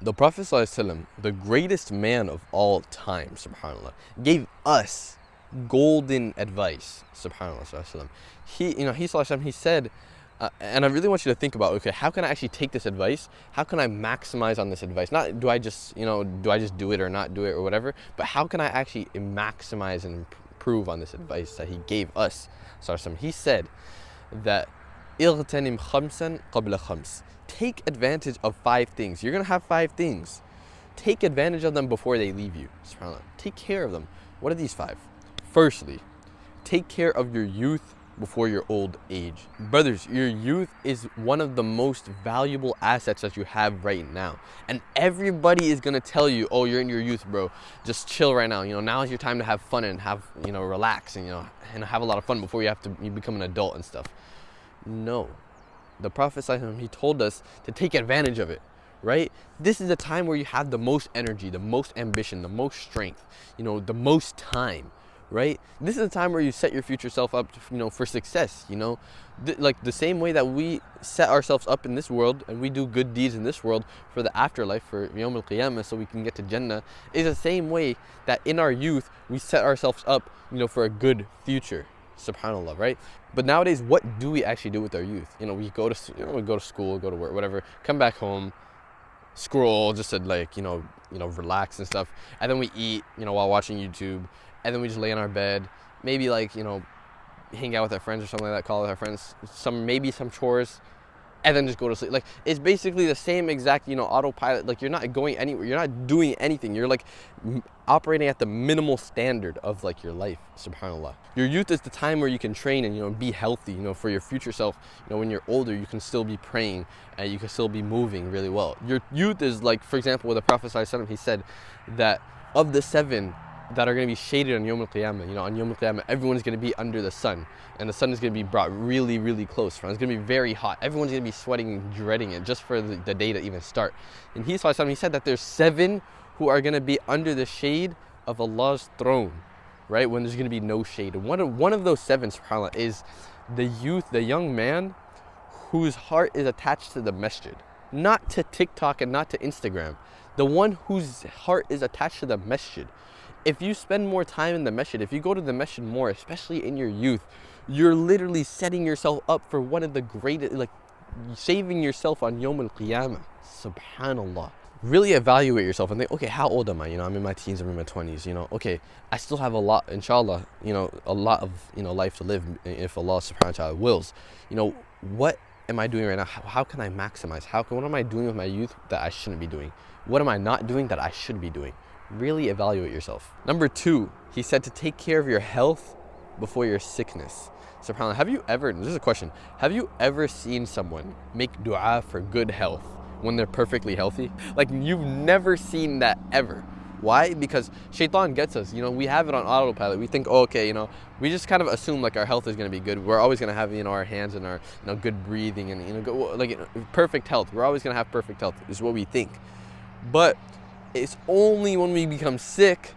The Prophet ﷺ, the greatest man of all time, subhanAllah, gave us golden advice, subhanAllah. ﷺ. He said, and I really want you to think about, okay, how can I actually take this advice? How can I maximize on this advice? Not do I just do it or not do it or whatever, but how can I actually maximize and improve on this advice that he gave us? He said that اغتنم خمسا قبل خمس. Take advantage of 5 things. You're going to have 5 things. Take advantage of them before they leave you. SubhanAllah. Take care of them. What are these 5? Firstly, take care of your youth before your old age. Brothers, your youth is one of the most valuable assets that you have right now. And everybody is going to tell you, oh, you're in your youth, bro. Just chill right now. Now is your time to have fun and have, relax and, and have a lot of fun before you become an adult and stuff. No. The Prophet ﷺ, he told us to take advantage of it, right? This is a time where you have the most energy, the most ambition, the most strength, the most time, right? This is a time where you set your future self up, for success, like the same way that we set ourselves up in this world and we do good deeds in this world for the afterlife, for Yawm al-Qiyamah, so we can get to Jannah, is the same way that in our youth we set ourselves up, for a good future. SubhanAllah, right? But nowadays, what do we actually do with our youth? We go to school, go to work, whatever, come back home, scroll just to relax and stuff, and then we eat, while watching YouTube, and then we just lay in our bed, maybe hang out with our friends or something like that, call with our friends, maybe some chores, and then just go to sleep. Like, it's basically the same exact, autopilot. Like, you're not going anywhere. You're not doing anything. You're operating at the minimal standard of your life, subhanAllah. Your youth is the time where you can train and, be healthy, for your future self. When you're older, you can still be praying and you can still be moving really well. Your youth is for example, with the Prophet ﷺ, he said that of the 7 that are going to be shaded on Yawm al-Qiyamah, on Yawm al-Qiyamah, everyone's going to be under the sun, and the sun is going to be brought really, really close. It's going to be very hot. Everyone's going to be sweating and dreading it just for the day to even start. And he said that there's 7 who are going to be under the shade of Allah's throne, right? When there's going to be no shade. And one of those 7, subhanAllah, is the youth, the young man whose heart is attached to the masjid, not to TikTok and not to Instagram. The one whose heart is attached to the masjid. If you spend more time in the masjid, if you go to the masjid more, especially in your youth, you're literally setting yourself up for one of the greatest, saving yourself on Yawm al-Qiyamah. Subhanallah. Really evaluate yourself and think, okay, how old am I? I'm in my teens, I'm in my 20s, okay, I still have a lot, inshallah, a lot of, life to live if Allah subhanahu wa ta'ala wills. What am I doing right now? How can I maximize? What am I doing with my youth that I shouldn't be doing? What am I not doing that I should be doing? Really evaluate yourself. Number 2, he said to take care of your health before your sickness. SubhanAllah, this is a question, have you ever seen someone make dua for good health when they're perfectly healthy? You've never seen that ever. Why? Because shaitan gets us. We have it on autopilot. We think, oh, okay, we just kind of assume our health is going to be good. We're always going to have, our hands and our, good breathing and, perfect health. We're always going to have perfect health is what we think. But it's only when we become sick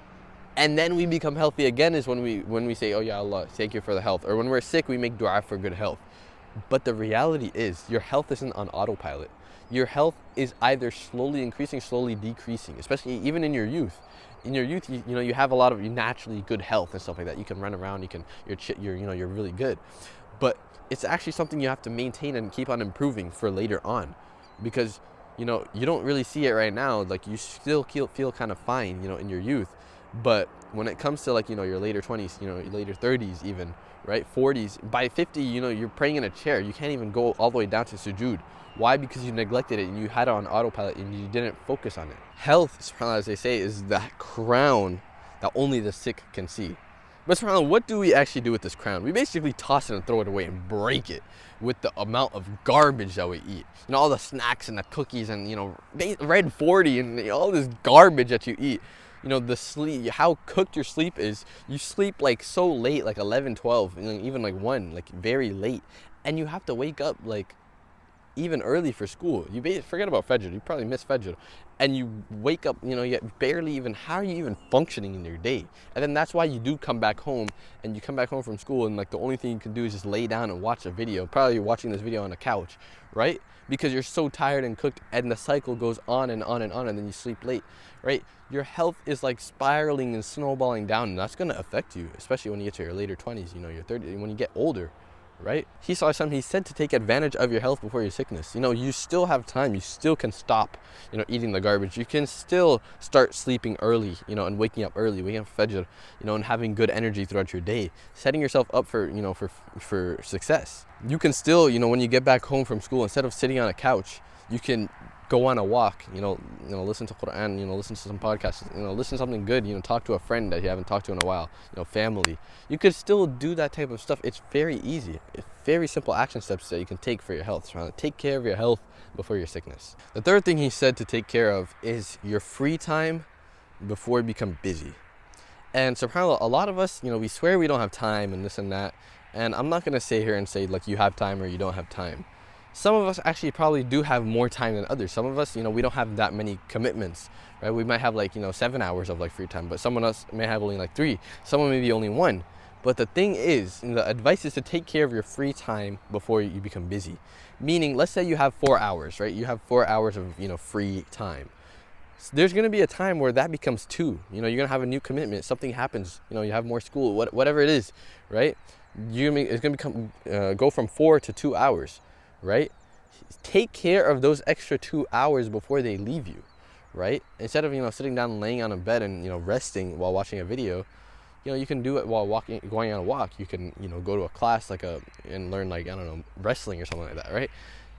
and then we become healthy again is when we say, oh yeah, Allah, thank you for the health. Or when we're sick, we make dua for good health. But the reality is your health isn't on autopilot. Your health is either slowly increasing, slowly decreasing, especially even in your youth. In your youth, you have a lot of naturally good health and stuff like that. You can run around, you're really good. But it's actually something you have to maintain and keep on improving for later on, because you don't really see it right now. You still feel kind of fine, in your youth. But when it comes to your later 20s, your later 30s even, right? 40s, by 50, you're praying in a chair. You can't even go all the way down to sujood. Why? Because you neglected it and you had it on autopilot and you didn't focus on it. Health, subhanAllah, as they say, is that crown that only the sick can see. But subhanAllah, what do we actually do with this crown? We basically toss it and throw it away and break it with the amount of garbage that we eat. All the snacks and the cookies and, Red 40 and all this garbage that you eat. The sleep, how cooked your sleep is. You sleep so late, 11, 12, even 1, very late. And you have to wake up even early for school. Forget about Fajr. You probably miss Fajr. And you wake up, yet barely even, how are you even functioning in your day? And then that's why you do come back home, and you come back home from school, and like the only thing you can do is just lay down and watch a video. Probably you're watching this video on a couch, right? Because you're so tired and cooked, and the cycle goes on and on and on, and then you sleep late, right? Your health is like spiraling and snowballing down, and that's gonna affect you, especially when you get to your later 20s, your 30s, when you get older, right? He said to take advantage of your health before your sickness. You still have time. You still can stop, eating the garbage. You can still start sleeping early, and waking up early, waking up Fajr, and having good energy throughout your day, setting yourself up for, for success. You can still, when you get back home from school, instead of sitting on a couch, you can go on a walk, listen to Quran, listen to some podcasts, listen to something good, talk to a friend that you haven't talked to in a while, family. You could still do that type of stuff. It's very easy. It's very simple action steps that you can take for your health. So take care of your health before your sickness. The third thing he said to take care of is your free time before you become busy. And subhanAllah, a lot of us, we swear we don't have time and this and that. And I'm not going to sit here and say like you have time or you don't have time. Some of us actually probably do have more time than others. Some of us, we don't have that many commitments, right? We might have 7 hours of free time, but someone else may have only 3. Someone maybe only 1. But the thing is, the advice is to take care of your free time before you become busy. Meaning, let's say you have 4 hours, right? You have 4 hours of, free time. So there's going to be a time where that becomes 2. You're going to have a new commitment. Something happens. You have more school, whatever it is, right? It's going to go from 4 to 2 hours. Right? Take care of those extra 2 hours before they leave you, right? Instead of, sitting down and laying on a bed and, resting while watching a video, you can do it while going on a walk. You can, go to a class and learn wrestling or something like that, right?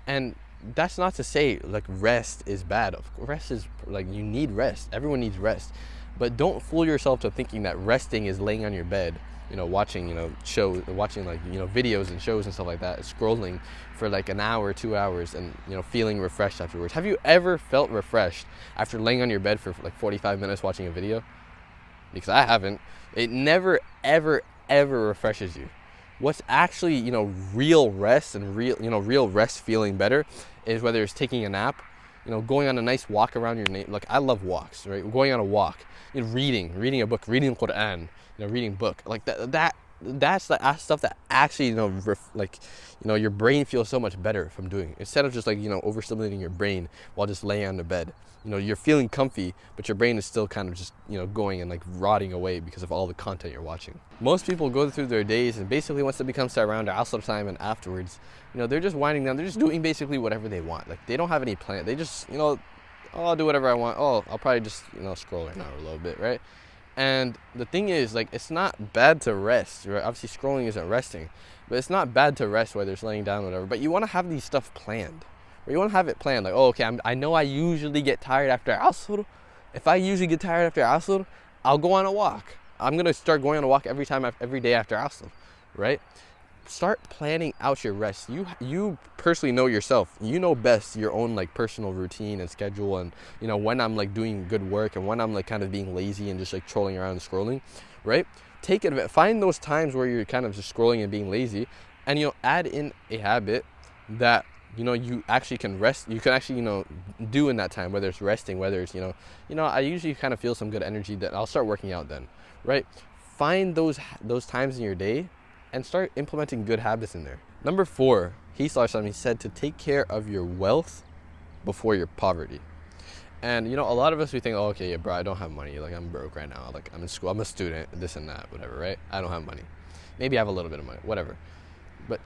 And that's not to say rest is bad. Rest is you need rest. Everyone needs rest. But don't fool yourself to thinking that resting is laying on your bed, watching, shows, watching videos and shows and stuff like that, scrolling for an hour, 2 hours, and, feeling refreshed afterwards. Have you ever felt refreshed after laying on your bed for 45 minutes watching a video? Because I haven't. It never, ever, ever refreshes you. What's actually, real rest and real rest feeling better is whether it's taking a nap, going on a nice walk around your neighborhood. I love walks, right? Going on a walk, reading a book, reading Quran, reading book that's the stuff that actually your brain feels so much better from doing, instead of just overstimulating your brain while just laying on the bed. You're feeling comfy, but your brain is still kind of just going and rotting away because of all the content you're watching. Most people go through their days, and basically once it becomes around Asr time and afterwards, they're just winding down. They're just doing basically whatever they want. They don't have any plan. They just oh, I'll do whatever I want. Oh, I'll probably just scroll right now a little bit, right? And the thing is, it's not bad to rest, right? Obviously, scrolling isn't resting, but it's not bad to rest, whether it's laying down or whatever. But you want to have these stuff planned. Or you want to have it planned, I know I usually get tired after Asr. If I usually get tired after Asr, I'll go on a walk. I'm going to start going on a walk every day after Asr, right? Start planning out your rest. You personally know yourself. You know best your own personal routine and schedule, and when I'm doing good work and when I'm kind of being lazy and just trolling around and scrolling, right? Find those times where you're kind of just scrolling and being lazy, and add in a habit that you actually can rest. You can actually do in that time, whether it's resting, whether it's I usually kind of feel some good energy, that I'll start working out then, right? Find those times in your day and start implementing good habits in there. Number 4, he said to take care of your wealth before your poverty. And a lot of us, we think, bro, I don't have money, I'm broke right now, I'm in school, I'm a student, this and that, whatever, right? I don't have money. Maybe I have a little bit of money, whatever. But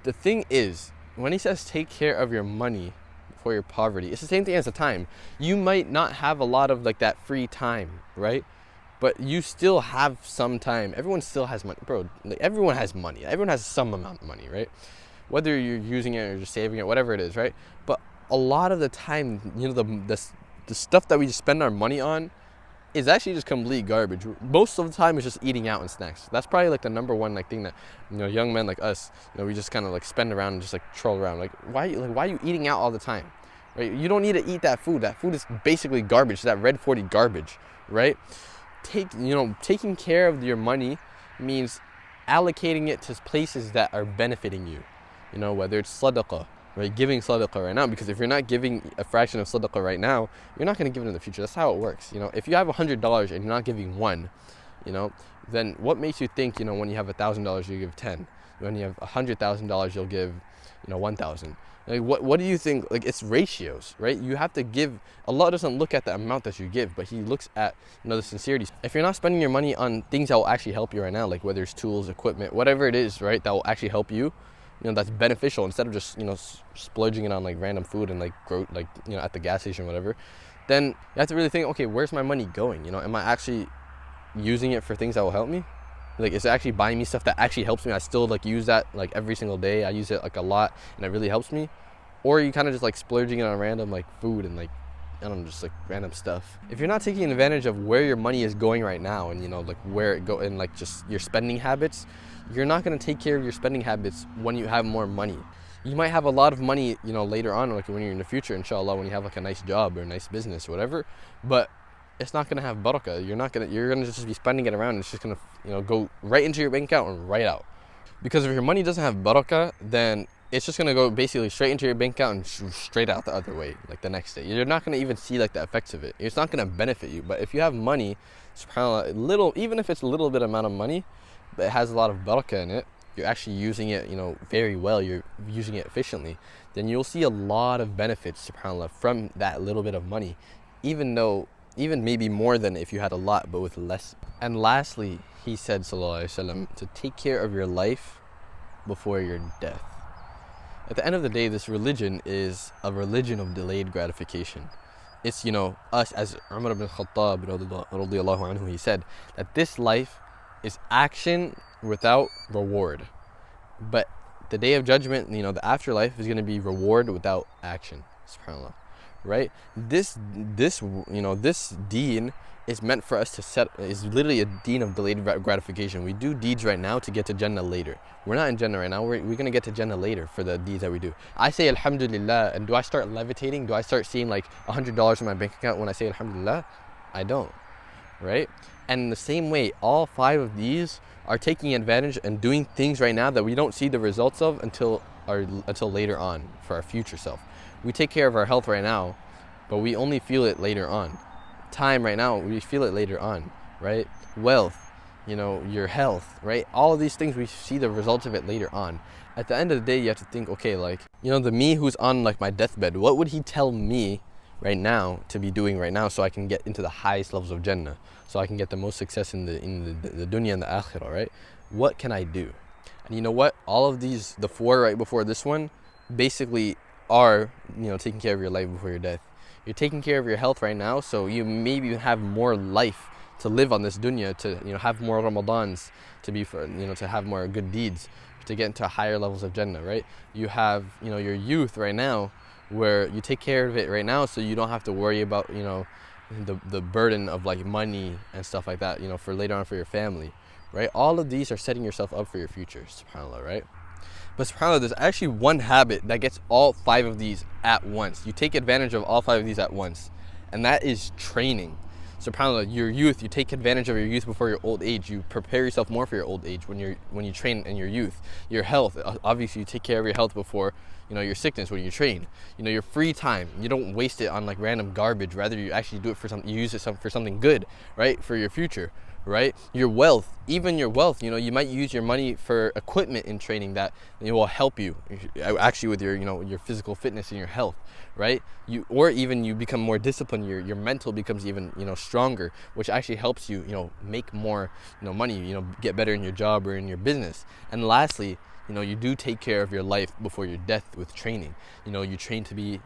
the thing is, when he says take care of your money before your poverty, it's the same thing as the time. You might not have a lot of that free time, right? But you still have some time. Everyone still has money, bro. Everyone has money. Everyone has some amount of money, right? Whether you're using it or just saving it, whatever it is, right? But a lot of the time, the stuff that we just spend our money on is actually just complete garbage. Most of the time, it's just eating out and snacks. That's probably the number one thing that young men like us, we just kind of spend around and just troll around. Why are you eating out all the time, right? You don't need to eat that food. That food is basically garbage. That Red 40 garbage, right? Taking care of your money means allocating it to places that are benefiting you. Whether it's sadaqah, right? Giving sadaqah right now, because if you're not giving a fraction of sadaqah right now, you're not going to give it in the future. That's how it works. If you have $100 and you're not giving one, then what makes you think, when you have $1,000 you give 10, when you have $100,000 you'll give, 1,000. Like what do you think? Like, it's ratios, right? You have to give. Allah doesn't look at the amount that you give, but He looks at the sincerity. If you're not spending your money on things that will actually help you right now, like whether it's tools, equipment, whatever it is, right, that will actually help you, that's beneficial, instead of just splurging it on like random food and at the gas station, whatever, then you have to really think, okay, where's my money going? Am I actually using it for things that will help me? Like, is it actually buying me stuff that actually helps me? I still use that every single day. I use it a lot, and it really helps me. Or are you kind of just splurging it on random food and I don't know, just random stuff. If you're not taking advantage of where your money is going right now, and where it go, and just your spending habits, you're not going to take care of your spending habits when you have more money. You might have a lot of money, later on, when you're in the future, inshallah, when you have a nice job or a nice business or whatever, but it's not going to have barakah. You're going to just be spending it around, and it's just going to go right into your bank account and right out. Because if your money doesn't have barakah, then it's just going to go basically straight into your bank account and straight out the other way, the next day. You're not going to even see the effects of it. It's not going to benefit you. But if you have money, subhanAllah, even if it's a little bit amount of money, but it has a lot of barakah in it, you're actually using it, very well, you're using it efficiently, then you'll see a lot of benefits, subhanAllah, from that little bit of money, even maybe more than if you had a lot, but with less. And lastly, he said, sallallahu alaihi wasallam, to take care of your life before your death. At the end of the day, this religion is a religion of delayed gratification. It's, us, as Umar ibn Khattab, radiyallahu anhu, he said that this life is action without reward. But the day of judgment, the afterlife is going to be reward without action. SubhanAllah. Right? This deen is meant for us is literally a deen of delayed gratification. We do deeds right now to get to Jannah later. We're not in Jannah right now. We're going to get to Jannah later for the deeds that we do. I say Alhamdulillah, and do I start levitating? Do I start seeing $100 in my bank account when I say Alhamdulillah? I don't. Right? And in the same way, all 5 of these are taking advantage and doing things right now that we don't see the results of until later on for our future self. We take care of our health right now, but we only feel it later on. Time right now, we feel it later on, right? Wealth, your health, right? All of these things, we see the results of it later on. At the end of the day, you have to think, okay, the me who's on my deathbed, what would he tell me right now to be doing right now, so I can get into the highest levels of Jannah, so I can get the most success in the dunya and the akhirah, right? What can I do? And you know what? All of these, the 4 right before this one, basically are, taking care of your life before your death. You're taking care of your health right now, so you maybe have more life to live on this dunya, to have more Ramadans, to have more good deeds, to get into higher levels of Jannah, right? You have your youth right now, where you take care of it right now, so you don't have to worry about the burden of money and stuff like that, for later on for your family, right? All of these are setting yourself up for your future, subhanAllah, right? But subhanAllah, there's actually one habit that gets all 5 of these at once. You take advantage of all 5 of these at once, and that is training. SubhanAllah, your youth, you take advantage of your youth before your old age. You prepare yourself more for your old age when you train in your youth. Your health, obviously you take care of your health before your sickness when you train. Your free time, you don't waste it on random garbage. Rather, you actually do it for something. You use it for something good, right? For your future. Right? Your wealth, even your wealth, you might use your money for equipment in training that will help you actually with your physical fitness and your health, right? Or even you become more disciplined, your mental becomes even stronger, which actually helps you make more money, get better in your job or in your business. And lastly, you do take care of your life before your death with training. You train to be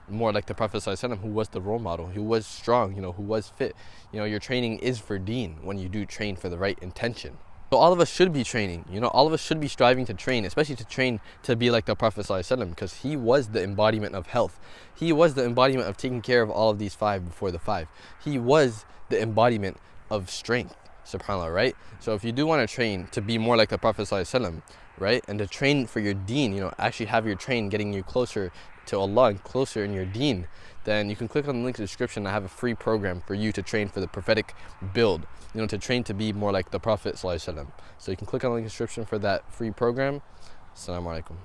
more like the Prophet ﷺ, who was the role model, who was strong, who was fit. Your training is for deen when you do train for the right intention. So all of us should be training, all of us should be striving to train, especially to train to be like the Prophet ﷺ, because he was the embodiment of health. He was the embodiment of taking care of all of these 5 before the 5. He was the embodiment of strength, subhanAllah, right? So if you do want to train to be more like the Prophet ﷺ, right, and to train for your deen, actually have your train getting you closer to Allah and closer in your deen, then you can click on the link in the description. I have a free program for you to train for the prophetic build, to train to be more like the Prophet ﷺ. So you can click on the link in the description for that free program. Assalamu alaikum.